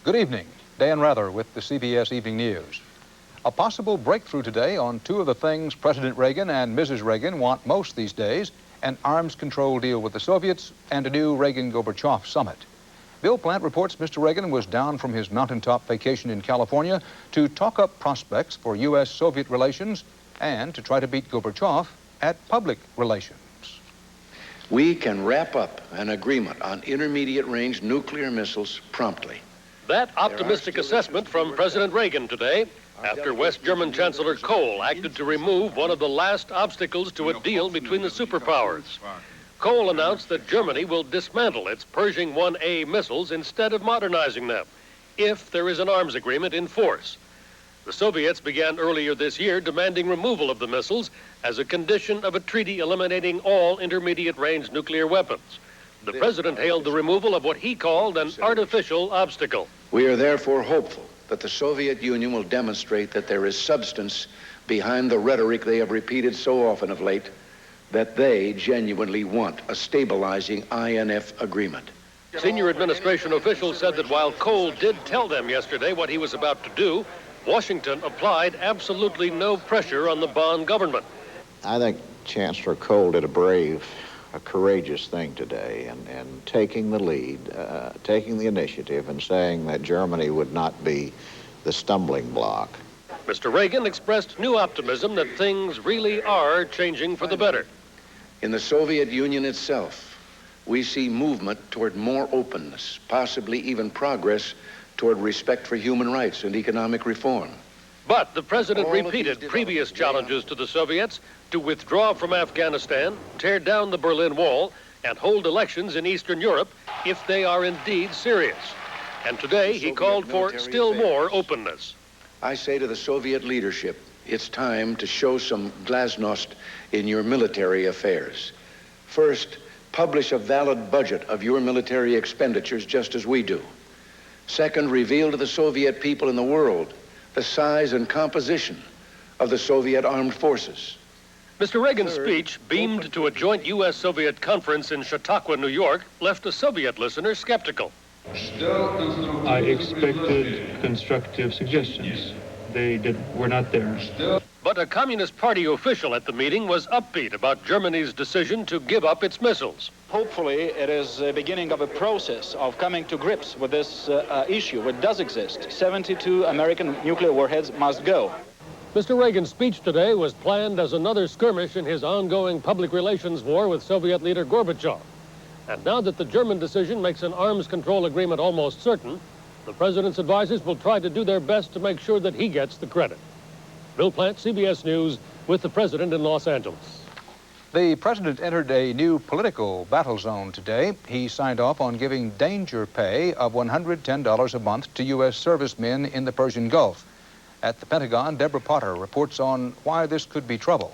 Good evening. Dan Rather with the CBS Evening News. A possible breakthrough today on two of the things President Reagan and Mrs. Reagan want most these days: an arms control deal with the Soviets and a new Reagan-Gorbachev summit. Bill Plant reports Mr. Reagan was down from his mountaintop vacation in California to talk up prospects for U.S.-Soviet relations and to try to beat Gorbachev at public relations. We can wrap up an agreement on intermediate-range nuclear missiles promptly. That optimistic assessment from President Reagan today, after West German Chancellor Kohl acted to remove one of the last obstacles to a deal between the superpowers. Kohl announced that Germany will dismantle its Persian 1A missiles instead of modernizing them, if there is an arms agreement in force. The Soviets began earlier this year demanding removal of the missiles as a condition of a treaty eliminating all intermediate-range nuclear weapons. The president hailed the removal of what he called an artificial obstacle. We are therefore hopeful that the Soviet Union will demonstrate that there is substance behind the rhetoric they have repeated so often of late, that they genuinely want a stabilizing INF agreement. Senior administration officials said that while Kohl did tell them yesterday what he was about to do, Washington applied absolutely no pressure on the Bonn government. I think Chancellor Kohl did a courageous thing today, and taking the lead, taking the initiative and saying that Germany would not be the stumbling block. Mr. Reagan expressed new optimism that things really are changing for the better. In the Soviet Union itself, we see movement toward more openness, possibly even progress toward respect for human rights and economic reform. But the president repeated previous challenges to the Soviets to withdraw from Afghanistan, tear down the Berlin Wall, and hold elections in Eastern Europe if they are indeed serious. And today he called for still more openness. I say to the Soviet leadership, it's time to show some glasnost in your military affairs. First, publish a valid budget of your military expenditures just as we do. Second, reveal to the Soviet people in the world the size and composition of the Soviet armed forces. Mr. Reagan's speech, beamed to a joint U.S.-Soviet conference in Chautauqua, New York, left a Soviet listener skeptical. I expected constructive suggestions. They were not there. But a Communist Party official at the meeting was upbeat about Germany's decision to give up its missiles. Hopefully, it is the beginning of a process of coming to grips with this issue, which does exist. 72 American nuclear warheads must go. Mr. Reagan's speech today was planned as another skirmish in his ongoing public relations war with Soviet leader Gorbachev. And now that the German decision makes an arms control agreement almost certain, the president's advisors will try to do their best to make sure that he gets the credit. Bill Plant, CBS News, with the president in Los Angeles. The president entered a new political battle zone today. He signed off on giving danger pay of $110 a month to U.S. servicemen in the Persian Gulf. At the Pentagon, Deborah Potter reports on why this could be trouble.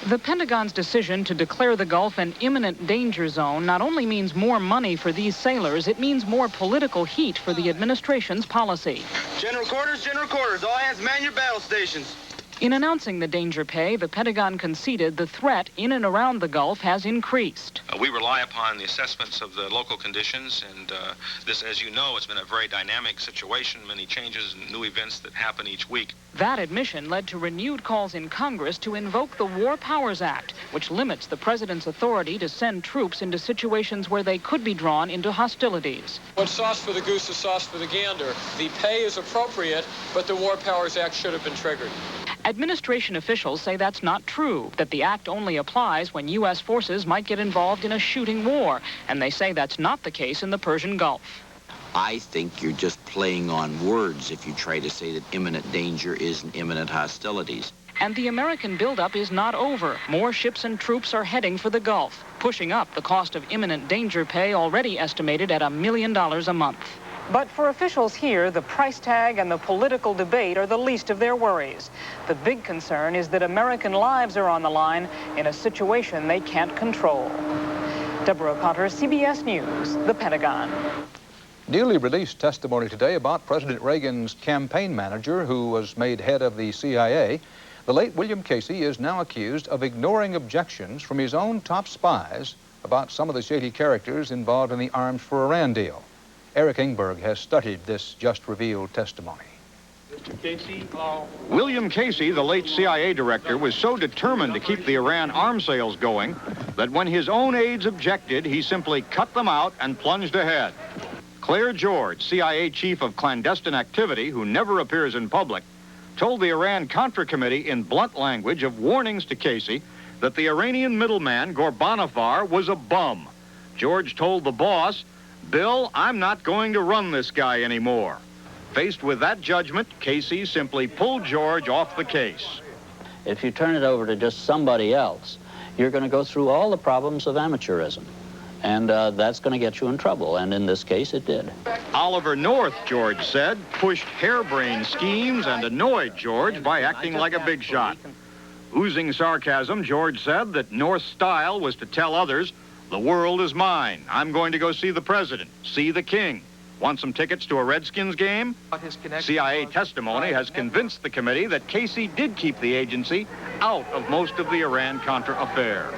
The Pentagon's decision to declare the Gulf an imminent danger zone not only means more money for these sailors, it means more political heat for the administration's policy. General quarters, all hands man your battle stations. In announcing the danger pay, the Pentagon conceded the threat in and around the Gulf has increased. We rely upon the assessments of the local conditions, and this, as you know, it's been a very dynamic situation, many changes and new events that happen each week. That admission led to renewed calls in Congress to invoke the War Powers Act, which limits the president's authority to send troops into situations where they could be drawn into hostilities. What's sauce for the goose is sauce for the gander. The pay is appropriate, but the War Powers Act should have been triggered. Administration officials say that's not true, that the act only applies when U.S. forces might get involved in a shooting war, and they say that's not the case in the Persian Gulf. I think you're just playing on words if you try to say that imminent danger isn't imminent hostilities. And the American buildup is not over. More ships and troops are heading for the Gulf, pushing up the cost of imminent danger pay, already estimated at $1 million a month. But for officials here, the price tag and the political debate are the least of their worries. The big concern is that American lives are on the line in a situation they can't control. Deborah Potter, CBS News, the Pentagon. Newly released testimony today about President Reagan's campaign manager, who was made head of the CIA. The late William Casey is now accused of ignoring objections from his own top spies about some of the shady characters involved in the Arms for Iran deal. Eric Ingberg has studied this just revealed testimony. Mr. Casey, William Casey, the late CIA director, was so determined to keep the Iran arms sales going that when his own aides objected, he simply cut them out and plunged ahead. Claire George, CIA chief of clandestine activity, who never appears in public, told the Iran Contra committee in blunt language of warnings to Casey that the Iranian middleman, Ghorbanifar, was a bum. George told the boss, "Bill, I'm not going to run this guy anymore." Faced with that judgment, Casey simply pulled George off the case. If you turn it over to just somebody else, you're going to go through all the problems of amateurism. And that's going to get you in trouble. And in this case, it did. Oliver North, George said, pushed harebrained schemes and annoyed George by acting like a big shot. Oozing sarcasm, George said that North's style was to tell others, "The world is mine. I'm going to go see the president, see the king. Want some tickets to a Redskins game?" CIA testimony has convinced the committee that Casey did keep the agency out of most of the Iran-Contra affair.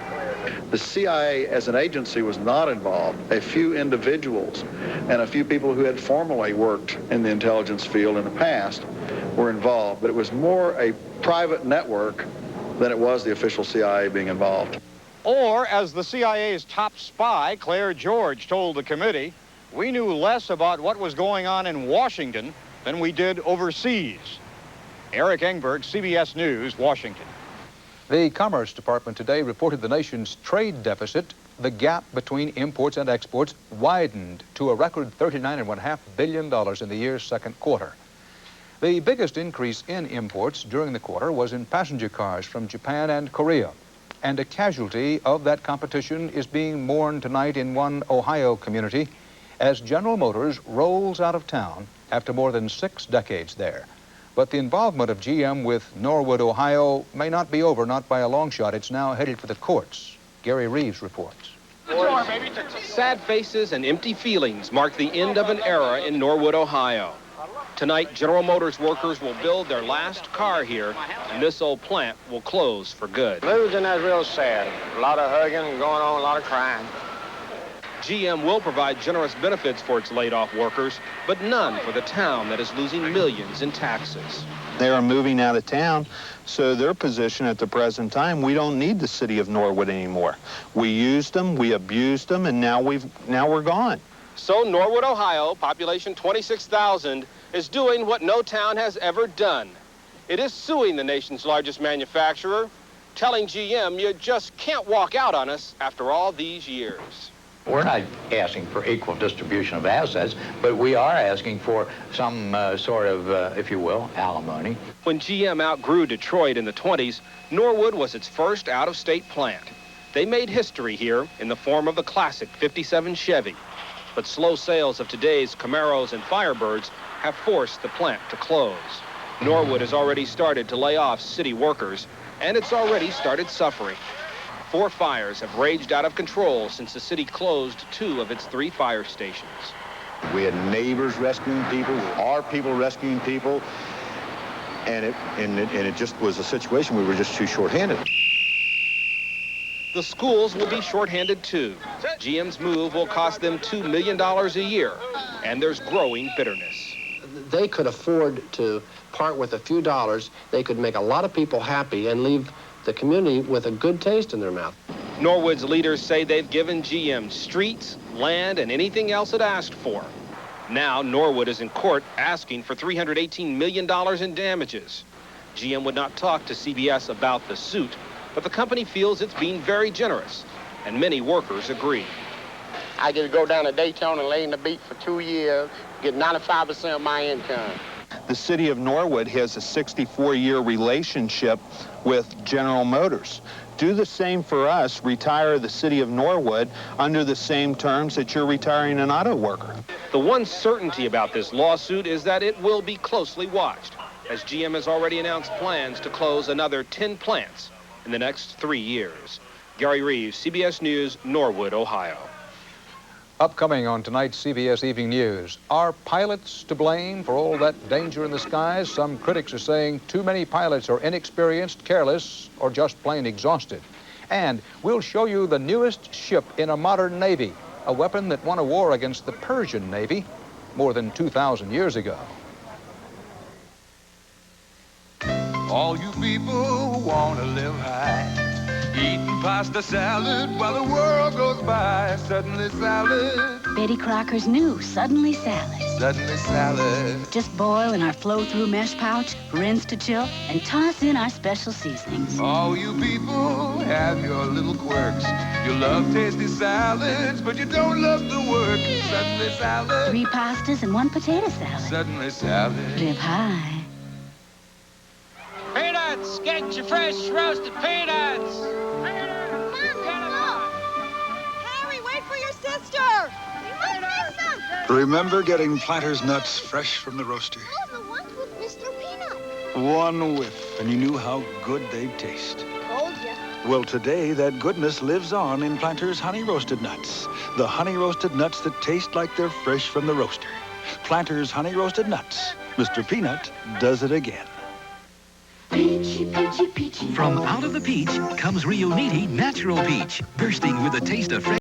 The CIA as an agency was not involved. A few individuals and a few people who had formerly worked in the intelligence field in the past were involved, but it was more a private network than it was the official CIA being involved. Or, as the CIA's top spy, Claire George, told the committee, "We knew less about what was going on in Washington than we did overseas." Eric Ingberg, CBS News, Washington. The Commerce Department today reported the nation's trade deficit, the gap between imports and exports, widened to a record $39.5 billion in the year's second quarter. The biggest increase in imports during the quarter was in passenger cars from Japan and Korea. And a casualty of that competition is being mourned tonight in one Ohio community as General Motors rolls out of town after more than 6 decades there. But the involvement of GM with Norwood, Ohio may not be over, not by a long shot. It's now headed for the courts. Gary Reeves reports. Sad faces and empty feelings mark the end of an era in Norwood, Ohio. Tonight, General Motors workers will build their last car here, and this old plant will close for good. Losing is real sad. A lot of hugging and going on, a lot of crying. GM will provide generous benefits for its laid-off workers, but none for the town that is losing millions in taxes. They are moving out of town, so their position at the present time, we don't need the city of Norwood anymore. We used them, we abused them, and now we're gone. So Norwood, Ohio, population 26,000, is doing what no town has ever done. It is suing the nation's largest manufacturer, telling GM you just can't walk out on us after all these years. We're not asking for equal distribution of assets, but we are asking for some sort of, if you will, alimony. When GM outgrew Detroit in the 20s, Norwood was its first out-of-state plant. They made history here in the form of the classic '57 Chevy. But slow sales of today's Camaros and Firebirds have forced the plant to close. Norwood has already started to lay off city workers, and it's already started suffering. 4 fires have raged out of control since the city closed 2 of its 3 fire stations. We had neighbors rescuing people, our people rescuing people, and it just was a situation we were just too short-handed. The schools will be short-handed too. GM's move will cost them $2 million a year, and there's growing bitterness. They could afford to part with a few dollars. They could make a lot of people happy and leave the community with a good taste in their mouth. Norwood's leaders say they've given GM streets, land, and anything else it asked for. Now Norwood is in court asking for $318 million in damages. GM would not talk to CBS about the suit, but the company feels it's being very generous, and many workers agree. I get to go down to Daytona and lay in the beach for 2 years, get 95% of my income. The city of Norwood has a 64-year relationship with General Motors. Do the same for us. Retire the city of Norwood under the same terms that you're retiring an auto worker. The one certainty about this lawsuit is that it will be closely watched, as GM has already announced plans to close another 10 plants in the next 3 years. Gary Reeves, CBS News, Norwood, Ohio. Upcoming on tonight's CBS Evening News, are pilots to blame for all that danger in the skies? Some critics are saying too many pilots are inexperienced, careless, or just plain exhausted. And we'll show you the newest ship in a modern navy, a weapon that won a war against the Persian Navy more than 2,000 years ago. All you people who want to live high, eating pasta salad while the world goes by. Suddenly salad. Betty Crocker's new Suddenly Salad. Suddenly salad. Just boil in our flow-through mesh pouch, rinse to chill, and toss in our special seasonings. All you people have your little quirks. You love tasty salads, but you don't love the work. Suddenly salad. 3 pastas and 1 potato salad. Suddenly salad. Live high. Peanuts! Get your fresh roasted peanuts! Harry, wait for your sister! You must miss them! Remember getting Planters nuts fresh from the roaster? Oh, the ones with Mr. Peanut. One whiff, and you knew how good they'd taste. Told ya. Well, today, that goodness lives on in Planters honey roasted nuts. The honey roasted nuts that taste like they're fresh from the roaster. Planters honey roasted nuts. Mr. Peanut does it again. Peachy, peachy, peachy. From out of the peach comes Rio Niti Natural Peach, bursting with a taste of fresh